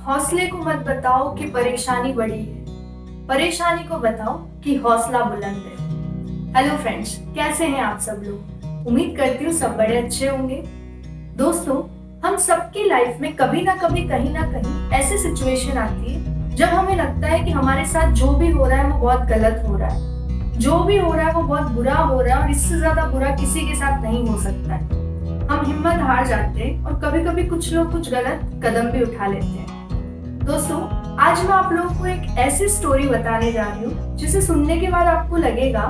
हौसले को मत बताओ कि परेशानी बड़ी है, परेशानी को बताओ कि हौसला बुलंद है। हेलो फ्रेंड्स, कैसे हैं आप सब लोग? उम्मीद करती हूँ सब बड़े अच्छे होंगे। दोस्तों, हम सबकी लाइफ में कभी ना कभी कहीं ना कहीं ऐसी सिचुएशन आती है जब हमें लगता है कि हमारे साथ जो भी हो रहा है वो बहुत गलत हो रहा है, जो भी हो रहा है वो बहुत बुरा हो रहा है और इससे ज्यादा बुरा किसी के साथ नहीं हो सकता है। हम हिम्मत हार जाते हैं और कभी कभी कुछ लोग कुछ गलत कदम भी उठा लेते हैं। दोस्तों, आज मैं आप लोगों को एक ऐसी स्टोरी बताने जा रही हूँ जिसे सुनने के बाद आपको लगेगा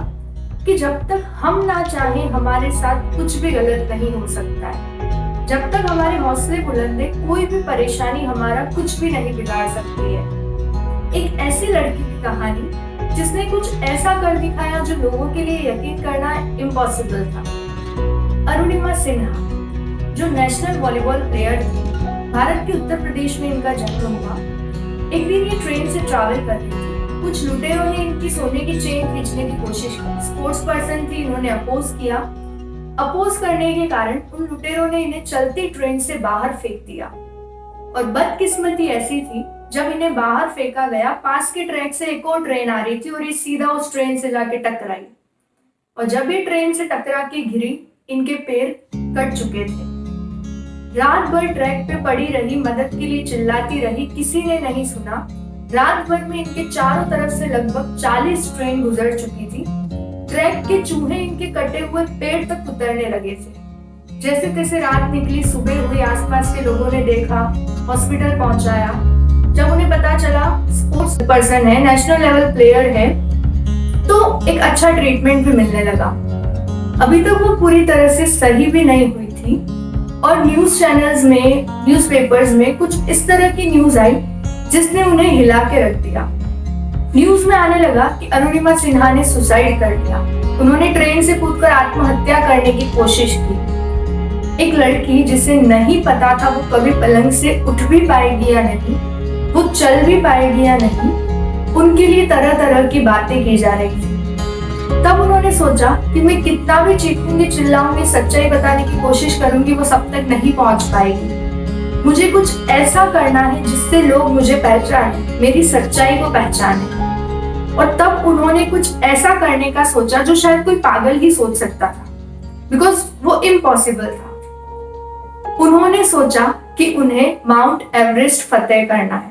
कि जब तक हम ना चाहें हमारे साथ कुछ भी गलत नहीं हो सकता है। जब तक हमारे हौसले बुलंद है, कोई भी परेशानी हमारा कुछ भी नहीं बिगाड़ सकती है। एक ऐसी लड़की की कहानी जिसने कुछ ऐसा कर दिखाया जो लोगों के लिए यकीन करना इम्पॉसिबल था। अरुणिमा सिन्हा, जो नेशनल वॉलीबॉल प्लेयर थी, भारत के उत्तर प्रदेश में इनका जन्म हुआ। एक दिन ये ट्रेन से ट्रैवल कर रही थी। कुछ लुटेरों ने इनकी सोने की चेन खींचने की कोशिश की। स्पोर्ट्स पर्सन थी, इन्होंने अपोज किया। अपोज करने के कारण उन लुटेरों ने इन्हें चलती ट्रेन से बाहर फेंक दिया। और बदकिस्मती ऐसी थी, जब इन्हें बाहर फेंका गया, पास के ट्रैक से एक और ट्रेन आ रही थी और ये सीधा उस ट्रेन से जाके टकराई। और जब ये ट्रेन से टकरा के गिरी, इनके पैर कट चुके थे। रात भर ट्रैक पे पड़ी रही, मदद के लिए चिल्लाती रही, किसी ने नहीं सुना। रात भर में इनके चारों तरफ से लगभग 40 ट्रेन गुजर चुकी थी। ट्रैक के चूहे इनके कटे हुए पैर तक उतरने लगे थे। जैसे तैसे रात निकली, सुबह हुई, आसपास के लोगों ने देखा, हॉस्पिटल पहुंचाया। जब उन्हें पता चला स्पोर्ट्स पर्सन है, नेशनल लेवल प्लेयर है, तो एक अच्छा ट्रीटमेंट भी मिलने लगा। अभी तक वो पूरी तरह से सही भी नहीं हुई थी और न्यूज चैनल्स में, न्यूज़पेपर्स में कुछ इस तरह की न्यूज आई जिसने उन्हें हिला के रख दिया। न्यूज में आने लगा कि अरुणिमा सिन्हा ने सुसाइड कर लिया। उन्होंने ट्रेन से कूदकर आत्महत्या करने की कोशिश की। एक लड़की जिसे नहीं पता था वो कभी पलंग से उठ भी पाएगी या नहीं, वो चल भी पाएगी या नहीं, उनके लिए तरह तरह की बातें की जा रही थी। तब उन्होंने सोचा कि मैं कितना भी चीखूंगी, चिल्लाऊंगी, सच्चाई बताने की कोशिश करूंगी, वो सब तक नहीं पहुंच पाएगी। मुझे कुछ ऐसा करना है जिससे लोग मुझे पहचाने, मेरी सच्चाई को पहचाने। और तब उन्होंने कुछ ऐसा करने का सोचा जो शायद कोई पागल ही सोच सकता था, बिकॉज वो इम्पॉसिबल था। उन्होंने सोचा कि उन्हें माउंट एवरेस्ट फतेह करना है।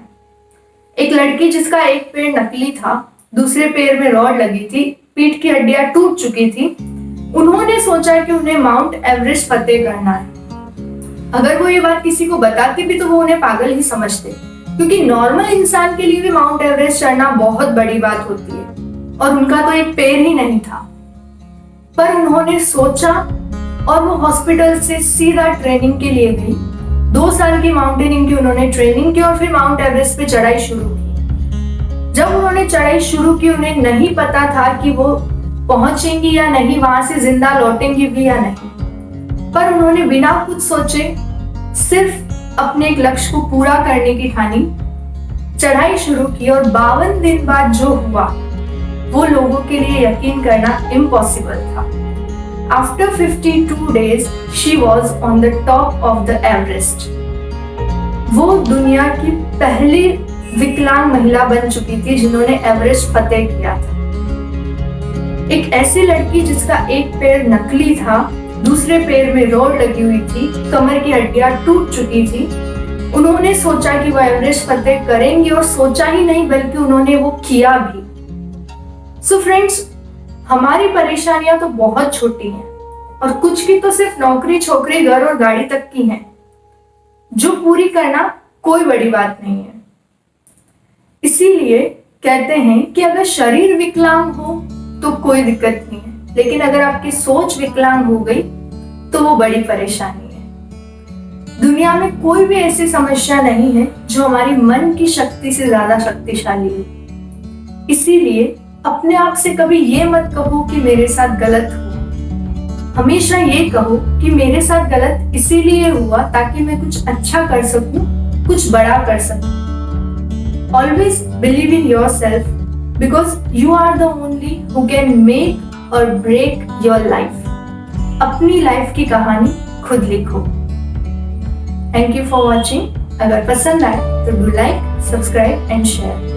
एक लड़की जिसका एक पैर नकली था, दूसरे पैर में रॉड लगी थी, पीठ की हड्डियां टूट चुकी थी, उन्होंने सोचा कि उन्हें माउंट एवरेस्ट फतेह करना है। अगर वो ये बात किसी को बताती भी तो वो उन्हें पागल ही समझते, क्योंकि नॉर्मल इंसान के लिए भी माउंट एवरेस्ट चढ़ना बहुत बड़ी बात होती है और उनका तो एक पैर ही नहीं था। पर उन्होंने सोचा और वो हॉस्पिटल से सीधा ट्रेनिंग के लिए गई। 2 साल की माउंटेनिंग की उन्होंने ट्रेनिंग की और फिर माउंट एवरेस्ट पे चढ़ाई शुरू की। जब उन्होंने चढ़ाई शुरू की, उन्हें नहीं पता था कि वो पहुंचेंगी या नहीं, वहां से जिंदा लौटेंगी भी या नहीं, पर उन्होंने बिना कुछ सोचे सिर्फ अपने एक लक्ष्य को पूरा करने की ठानी, चढ़ाई शुरू की। और 52 दिन बाद जो हुआ वो लोगों के लिए यकीन करना इम्पॉसिबल था। After 52 days she was on the top of the Everest। वो दुनिया की पहली विकलांग महिला बन चुकी थी जिन्होंने एवरेस्ट फतेह किया था। एक ऐसी लड़की जिसका एक पैर नकली था, दूसरे पैर में रॉड लगी हुई थी, कमर की हड्डियां टूट चुकी थी, उन्होंने सोचा कि वो एवरेस्ट फतेह करेंगी और सोचा ही नहीं बल्कि उन्होंने वो किया भी। सो फ्रेंड्स, हमारी परेशानियां तो बहुत छोटी हैं और कुछ की तो सिर्फ नौकरी, छोकरी, घर और गाड़ी तक की हैं, जो पूरी करना कोई बड़ी बात नहीं है। इसीलिए कहते हैं कि अगर शरीर विकलांग हो तो कोई दिक्कत नहीं है, लेकिन अगर आपकी सोच विकलांग हो गई तो वो बड़ी परेशानी है। दुनिया में कोई भी ऐसी समस्या नहीं है जो हमारी मन की शक्ति से ज्यादा शक्तिशाली हो। इसीलिए अपने आप से कभी ये मत कहो कि मेरे साथ गलत हुआ। हमेशा ये कहो कि मेरे साथ गलत इसीलिए हुआ ताकि मैं कुछ अच्छा कर सकूं, कुछ बड़ा कर सकूं। Always believe in yourself because you are the only who can make or break your life। अपनी लाइफ की कहानी खुद लिखो। Thank you for watching। अगर पसंद आए तो do like, subscribe and share.